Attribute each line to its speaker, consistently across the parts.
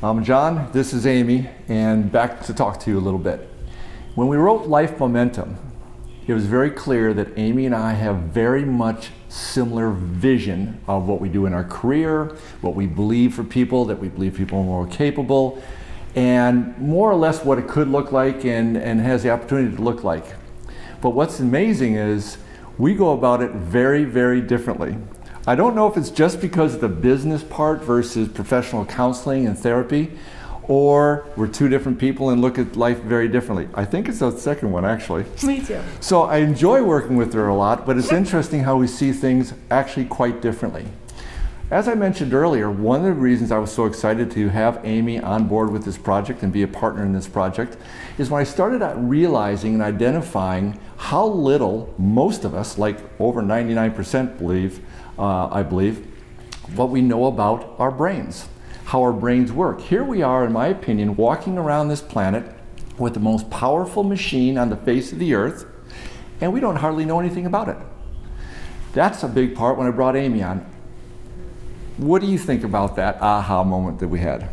Speaker 1: I'm John, this is Amy, and back to talk to you a little bit. When we wrote Life Momentum, it was very clear that Amy and I have very much similar vision of what we do in our career, what we believe for people, that we believe people are more capable, and more or less what it could look like and has the opportunity to look like. But what's amazing is we go about it very, very differently. I don't know if it's just because of the business part versus professional counseling and therapy, or we're two different people and look at life very differently. I think it's the second one, actually.
Speaker 2: Me too.
Speaker 1: So I enjoy working with her a lot, but it's interesting how we see things actually quite differently. As I mentioned earlier, one of the reasons I was so excited to have Amy on board with this project and be a partner in this project is when I started out realizing and identifying how little most of us, like over 99% believe, I believe, what we know about our brains, how our brains work. Here we are, in my opinion, walking around this planet with the most powerful machine on the face of the earth, and we don't hardly know anything about it. That's a big part when I brought Amy on. What do you think about that aha moment that we had?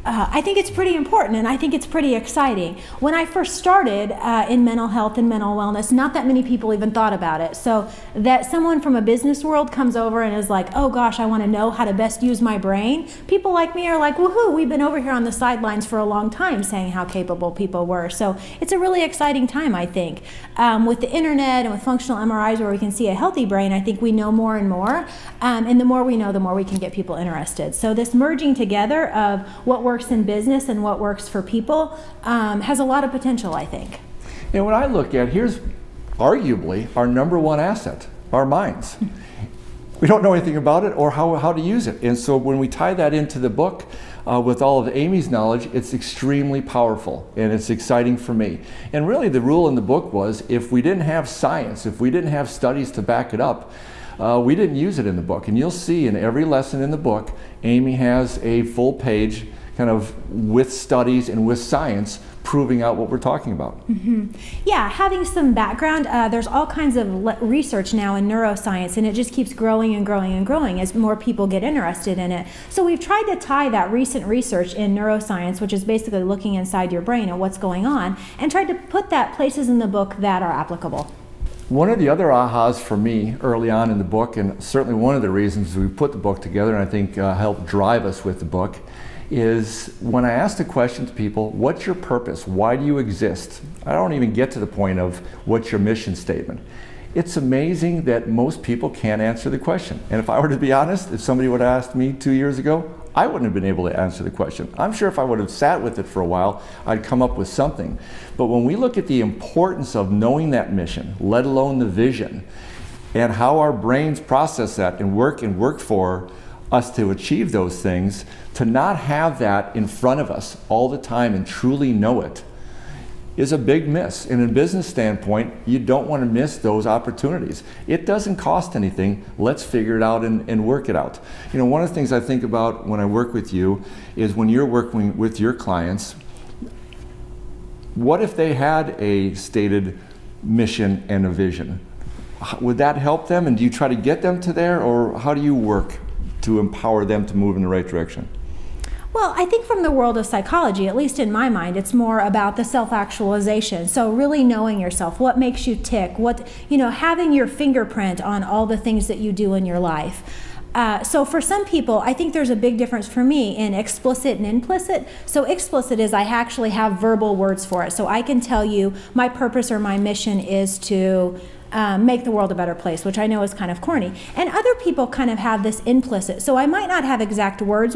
Speaker 2: I think it's pretty important, and I think it's pretty exciting. When I first started in mental health and mental wellness, not that many people even thought about it. So that someone from a business world comes over and is like, oh gosh, I want to know how to best use my brain. People like me are like, woohoo, we've been over here on the sidelines for a long time saying how capable people were. So it's a really exciting time, I think. With the internet and with functional MRIs where we can see a healthy brain, I think we know more and more. And the more we know, the more we can get people interested. So this merging together of what works in business and what works for people has a lot of potential, I think.
Speaker 1: And when I look at, here's arguably our number one asset, our minds. We don't know anything about it or how to use it. And so when we tie that into the book with all of Amy's knowledge, it's extremely powerful and it's exciting for me. And really the rule in the book was if we didn't have science, if we didn't have studies to back it up, we didn't use it in the book. And you'll see in every lesson in the book, Amy has a full page kind of with studies and with science proving out what we're talking about.
Speaker 2: Mm-hmm. Yeah, having some background, there's all kinds of research now in neuroscience, and it just keeps growing and growing and growing as more people get interested in it. So we've tried to tie that recent research in neuroscience, which is basically looking inside your brain and what's going on, and tried to put that places in the book that are applicable.
Speaker 1: One of the other ahas for me early on in the book, and certainly one of the reasons we put the book together and I think helped drive us with the book, is when I ask the question to people, what's your purpose? Why do you exist? I don't even get to the point of what's your mission statement. It's amazing that most people can't answer the question. And if I were to be honest, if somebody would have asked me 2 years ago, I wouldn't have been able to answer the question. I'm sure if I would have sat with it for a while, I'd come up with something. But when we look at the importance of knowing that mission, let alone the vision, and how our brains process that and work for us to achieve those things, to not have that in front of us all the time and truly know it is a big miss. And in a business standpoint, you don't want to miss those opportunities. It doesn't cost anything. Let's figure it out and work it out. You know, one of the things I think about when I work with you is when you're working with your clients, what if they had a stated mission and a vision? Would that help them? And do you try to get them to there, or how do you work to empower them to move in the right direction?
Speaker 2: Well, I think from the world of psychology, at least in my mind, it's more about the self-actualization. So really knowing yourself, what makes you tick, having your fingerprint on all the things that you do in your life. So for some people, I think there's a big difference for me in explicit and implicit. So explicit is I actually have verbal words for it. So I can tell you my purpose or my mission is to make the world a better place, which I know is kind of corny. And other people kind of have this implicit. So I might not have exact words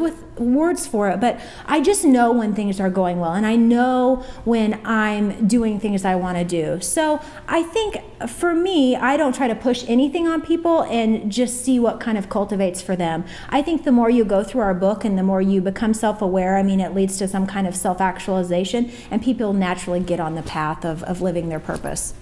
Speaker 2: for it, but I just know when things are going well, and I know when I'm doing things I want to do. So I think for me, I don't try to push anything on people and just see what kind of cultivates for them. I think the more you go through our book and the more you become self-aware, I mean, it leads to some kind of self-actualization, and people naturally get on the path of living their purpose.